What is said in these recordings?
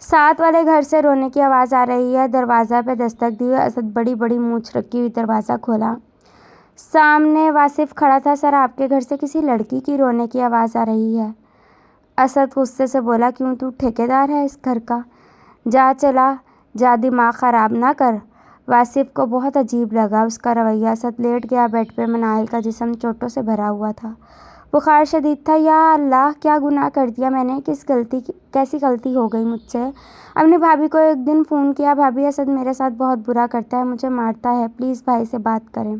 ساتھ والے گھر سے رونے کی آواز آ رہی ہے۔ دروازہ پہ دستک دی۔ اسد بڑی بڑی مونچھ رکھی ہوئی دروازہ کھولا۔ سامنے واصف کھڑا تھا۔ سر، آپ کے گھر سے کسی لڑکی کی رونے کی آواز آ رہی ہے۔ اسد غصے سے بولا، کیوں، تو ٹھیکیدار ہے اس گھر کا؟ جا چلا جا، دماغ خراب نہ کر۔ واصف کو بہت عجیب لگا اس کا رویہ۔ اسد لیٹ گیا بیڈ پہ۔ مناہل کا جسم چوٹوں سے بھرا ہوا تھا۔ بخار شدید تھا۔ یا اللہ، کیا گناہ کر دیا میں نے؟ کیسی غلطی ہو گئی مجھ سے؟ اپنی بھابھی کو ایک دن فون کیا، بھابھی، اسد میرے ساتھ بہت برا کرتا ہے، مجھے مارتا ہے، پلیز بھائی سے بات کریں،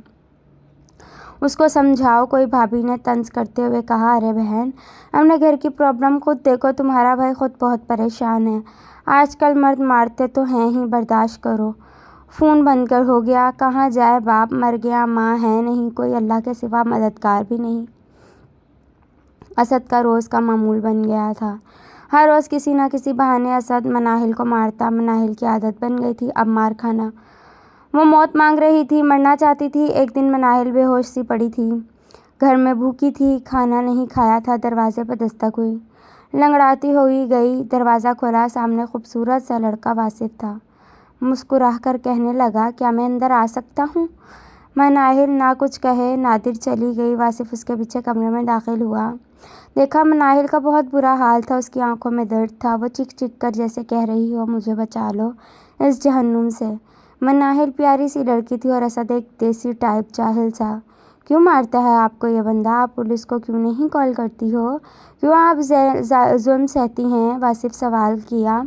اس کو سمجھاؤ کوئی۔ بھابھی نے طنز کرتے ہوئے کہا، ارے بہن، اپنے گھر کی پرابلم خود دیکھو، تمہارا بھائی خود بہت پریشان ہے، آج کل مرد مارتے تو ہیں ہی، برداشت کرو۔ فون بند کر ہو گیا۔ کہاں جائے، باپ مر گیا، ماں ہے نہیں، کوئی اللہ کے سوا مددگار بھی نہیں۔ اسد کا روز کا معمول بن گیا تھا۔ ہر روز کسی نہ کسی بہانے اسد مناہل کو مارتا۔ مناہل کی عادت بن گئی تھی اب مار کھانا۔ وہ موت مانگ رہی تھی، مرنا چاہتی تھی۔ ایک دن مناہل بے ہوش سی پڑی تھی، گھر میں بھوکی تھی، کھانا نہیں کھایا تھا۔ دروازے پہ دستک ہوئی، لنگڑاتی ہوئی گئی۔ دروازہ کھولا، سامنے خوبصورت سا لڑکا واصف تھا۔ مسکرا کر کہنے لگا، کیا میں اندر آ سکتا ہوں؟ مناہل نہ کچھ کہے نادر چلی گئی۔ واصف اس کے پیچھے کمرے میں داخل ہوا۔ دیکھا مناہل کا بہت برا حال تھا، اس کی آنکھوں میں درد تھا۔ وہ چیخ چیخ کر جیسے کہہ رہی ہو، مجھے بچا لو اس جہنم سے۔ مناہل پیاری سی لڑکی تھی اور اسد ایک دیسی ٹائپ جاہل سا۔ کیوں مارتا ہے آپ کو یہ بندہ؟ آپ پولیس کو کیوں نہیں کال کرتی ہو؟ کیوں آپ ظلم سہتی ہیں؟ واصف سوال کیا۔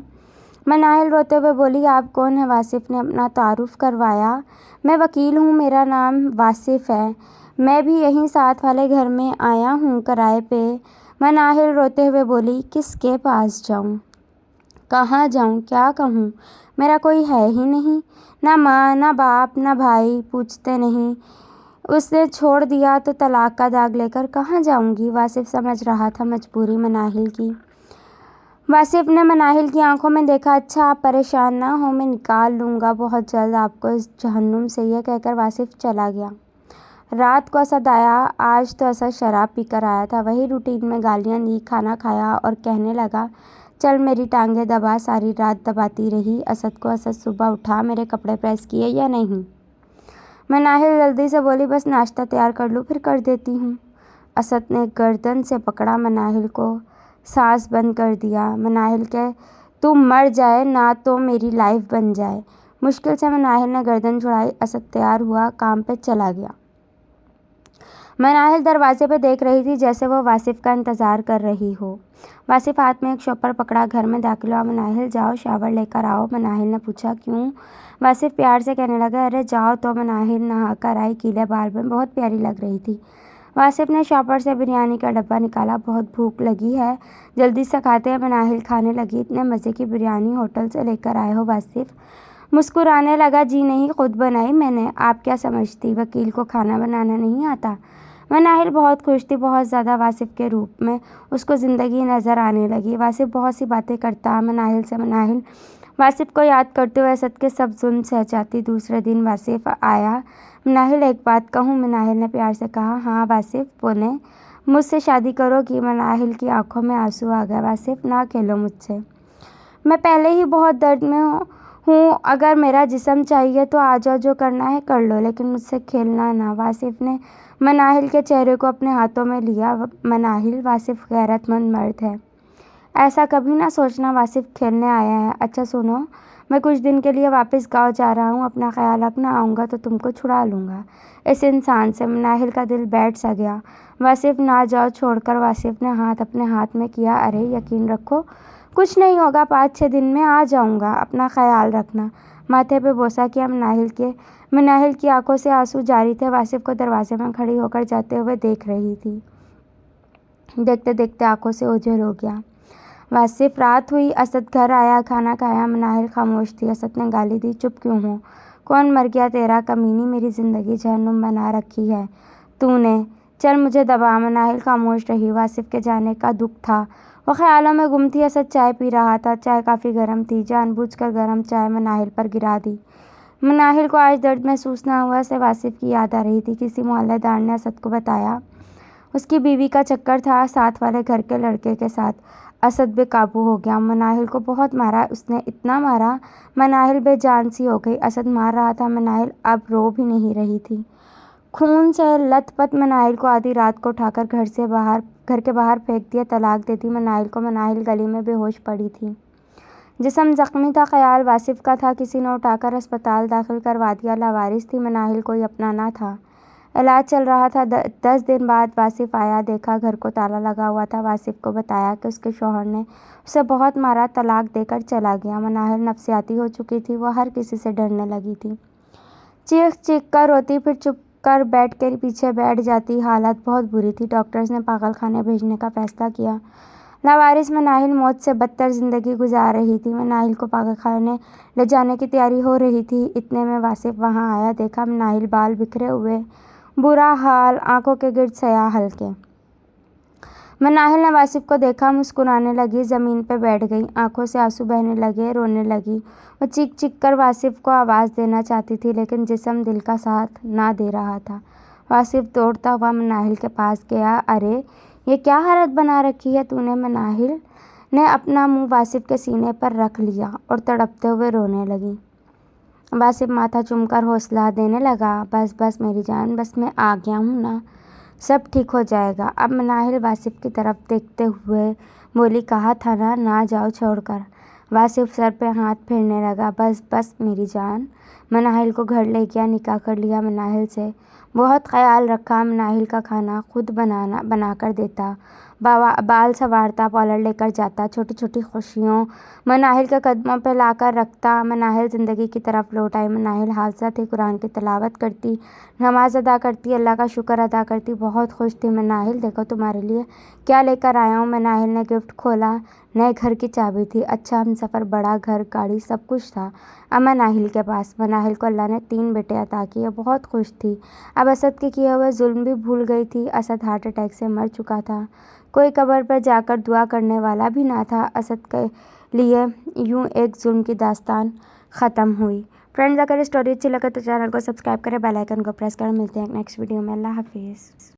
مناہل روتے ہوئے بولی، آپ کون ہیں؟ واصف نے اپنا تعارف کروایا۔ میں وکیل ہوں، میرا نام واصف ہے، میں بھی یہیں ساتھ والے گھر میں آیا ہوں کرائے پہ۔ مناہل روتے ہوئے بولی، کس کے پاس جاؤں؟ کہاں جاؤں؟ کیا کہوں؟ میرا کوئی ہے ہی نہیں، نہ ماں، نہ باپ، نہ بھائی، پوچھتے نہیں، اس نے چھوڑ دیا تو طلاق کا داغ لے کر کہاں جاؤں گی؟ واصف سمجھ رہا تھا مجبوری مناہل کی۔ واصف نے مناہل کی آنکھوں میں دیکھا، اچھا آپ پریشان نہ ہو، میں نکال لوں گا بہت جلد آپ کو اس جہنم سے۔ یہ کہہ کر واصف چلا گیا۔ رات کو اسد آیا۔ آج تو اسد شراب پی کر آیا تھا۔ وہی روٹین میں گالیاں دی، کھانا کھایا اور کہنے لگا، چل میری ٹانگیں دبا۔ ساری رات دباتی رہی اسد کو۔ اسد صبح اٹھا، میرے کپڑے پریس کیے یا نہیں؟ مناہل جلدی سے بولی، بس ناشتہ تیار کر لوں پھر کر دیتی ہوں۔ اسد نے گردن سے پکڑا مناہل کو، سانس بند کر دیا۔ مناہل کہ تو مر جائے نہ تو میری لائف بن جائے۔ مشکل سے مناہل نے گردن چھڑائی۔ اسد تیار ہوا، کام پہ چلا گیا۔ مناہل دروازے پہ دیکھ رہی تھی جیسے وہ واصف کا انتظار کر رہی ہو۔ واصف ہاتھ میں ایک شاپر پکڑا گھر میں داخل ہوا۔ مناہل جاؤ شاور لے کر آؤ۔ مناہل نے پوچھا، کیوں؟ واصف پیار سے کہنے لگا، ارے جاؤ تو۔ مناہل نہا کر آئی، گیلے بال میں بہت پیاری لگ رہی تھی۔ واصف نے شاپر سے بریانی کا ڈبہ نکالا، بہت بھوک لگی ہے، جلدی سے کھاتے ہیں۔ مناہل کھانے لگی، اتنے مزے کی بریانی ہوٹل سے لے کر آئے ہو واصف؟ مسکرانے لگا، جی نہیں، خود بنائی میں نے۔ آپ کیا سمجھتی وکیل کو کھانا بنانا نہیں آتا؟ مناہل بہت خوش تھی، بہت زیادہ۔ واصف کے روپ میں اس کو زندگی نظر آنے لگی۔ واصف بہت سی باتیں کرتا مناہل سے۔ مناہل واصف کو یاد کرتے ہوئے اسد کے سب ظلم سہ جاتی۔ دوسرے دن واصف آیا۔ مناہل ایک بات کہوں؟ مناہل نے پیار سے کہا۔ ہاں واصف بولیں، مجھ سے شادی کرو گی؟ مناہل کی آنکھوں میں آنسو آ گئے۔ واصف نہ کھیلو مجھ سے، میں پہلے ہی بہت درد میں ہوں، اگر میرا جسم چاہیے تو آ جاؤ، جو کرنا ہے کر لو، لیکن مجھ سے کھیلنا نہ۔ واصف نے مناہل کے چہرے کو اپنے ہاتھوں میں لیا۔ مناہل، واصف غیرت مند مرد ہے، ایسا کبھی نہ سوچنا واصف کھیلنے آیا ہے۔ اچھا سنو، میں کچھ دن کے لیے واپس گاؤں جا رہا ہوں، اپنا خیال رکھنا، آؤں گا تو تم کو چھڑا لوں گا اس انسان سے۔ مناہل کا دل بیٹھ سا گیا۔ واصف نہ جاؤ چھوڑ کر۔ واصف نے ہاتھ اپنے ہاتھ میں کیا، ارے یقین رکھو کچھ نہیں ہوگا، 5-6 دن میں آ جاؤں گا، اپنا خیال رکھنا۔ ماتھے پہ بوسہ کیا۔ مناہل کی آنکھوں سے آنسو جاری تھے۔ واصف کو دروازے میں کھڑی ہو کر جاتے ہوئے دیکھ رہی تھی۔ دیکھتے دیکھتے آنکھوں سے اوجھل ہو گیا۔ واصف رات ہوئی، اسد گھر آیا، کھانا کھایا۔ مناہل خاموش تھی۔ اسد نے گالی دی، چپ کیوں ہو؟ کون مر گیا تیرا؟ کمینی، میری زندگی جہنم بنا رکھی ہے تو نے، چل مجھے دبا۔ مناہل خاموش رہی۔ واصف کے جانے کا دکھ تھا، وہ خیالوں میں گم تھی۔ اسد چائے پی رہا تھا، چائے کافی گرم تھی، جان بوجھ کر گرم چائے مناہل پر گرا دی۔ مناہل کو آج درد محسوس نہ ہوا، اسے واصف کی یاد آ رہی تھی۔ کسی محلے دار نے اسد کو بتایا اس کی بیوی کا چکر تھا ساتھ والے گھر کے لڑکے کے ساتھ۔ اسد بے قابو ہو گیا، مناہل کو بہت مارا، اس نے اتنا مارا مناہل بے جان سی ہو گئی۔ اسد مار رہا تھا، مناہل اب رو بھی نہیں رہی تھی۔ خون سے لت پت مناہل کو آدھی رات کو اٹھا کر گھر کے باہر پھینک دیا، طلاق دے دی مناہل کو۔ مناہل گلی میں بے ہوش پڑی تھی، جسم زخمی تھا۔ خیال واصف کا تھا، کسی نے اٹھا کر اسپتال داخل کروا دیا۔ لاوارث تھی مناہل، کوئی اپنا نہ تھا، علاج چل رہا تھا۔ 10 دن بعد واصف آیا، دیکھا گھر کو تالا لگا ہوا تھا۔ واصف کو بتایا کہ اس کے شوہر نے اسے بہت مارا، طلاق دے کر چلا گیا۔ مناہل نفسیاتی ہو چکی تھی، وہ ہر کسی سے ڈرنے لگی تھی، چیخ چیخ کر روتی، پھر چپ کر بیڈ کے پیچھے بیٹھ جاتی۔ حالت بہت بری تھی، ڈاکٹرز نے پاگل خانے بھیجنے کا فیصلہ کیا۔ لاوارث مناہل موت سے بدتر زندگی گزار رہی تھی، مناہل کو پاگل خانے لے جانے کی تیاری ہو رہی تھی۔ اتنے میں واصف وہاں آیا، دیکھا مناہل بال بکھرے ہوئے، برا حال، آنکھوں کے گرد سیاہ حلقے۔ مناہل نے واصف کو دیکھا، مسکرانے لگی، زمین پہ بیٹھ گئی، آنکھوں سے آنسو بہنے لگے، رونے لگی۔ وہ چیخ چیخ کر واصف کو آواز دینا چاہتی تھی، لیکن جسم دل کا ساتھ نہ دے رہا تھا۔ واصف دوڑتا ہوا مناہل کے پاس گیا۔ ارے یہ کیا حالت بنا رکھی ہے تو نے؟ مناہل نے اپنا منہ واصف کے سینے پر رکھ لیا اور تڑپتے ہوئے رونے لگی۔ واصف ماتھا چوم کر حوصلہ دینے لگا، بس بس میری جان، بس میں آ گیا ہوں نا، سب ٹھیک ہو جائے گا۔ اب مناہل واصف کی طرف دیکھتے ہوئے بولی، کہا تھا نا، نہ جاؤ چھوڑ کر۔ واصف سر پہ ہاتھ پھیرنے لگا، بس بس میری جان۔ مناہل کو گھر لے گیا، نکاح کر لیا مناہل سے، بہت خیال رکھا، مناہل کا کھانا خود بنا کر دیتا، بال سنوارتا، پارلر لے کر جاتا، چھوٹی چھوٹی خوشیوں مناہل کے قدموں پہ لا کر رکھتا۔ مناہل زندگی کی طرف لوٹ آئی۔ مناہل حافظہ تھی، قرآن کی تلاوت کرتی، نماز ادا کرتی، اللہ کا شکر ادا کرتی، بہت خوش تھی۔ مناہل دیکھو تمہارے لیے کیا لے کر آیا ہوں۔ مناہل نے گفٹ کھولا، نئے گھر کی چابی تھی، اچھا ہمسفر، بڑا گھر، گاڑی، سب کچھ تھا اب مناہل کے پاس۔ مناہل کو اللہ نے 3 بیٹے عطا کیے، بہت خوش تھی، اب اسد کے کیے ہوئے ظلم بھی بھول گئی تھی۔ اسد ہارٹ اٹیک سے مر چکا تھا، کوئی قبر پر جا کر دعا کرنے والا بھی نہ تھا۔ اسد کے لیے یوں ایک ظلم کی داستان ختم ہوئی۔ فرینڈز، اگر اسٹوری اچھی لگے تو چینل کو سبسکرائب کریں، بیل آئیکن کو پریس کریں۔ ملتے ہیں ایک نیکسٹ ویڈیو میں، اللہ حافظ۔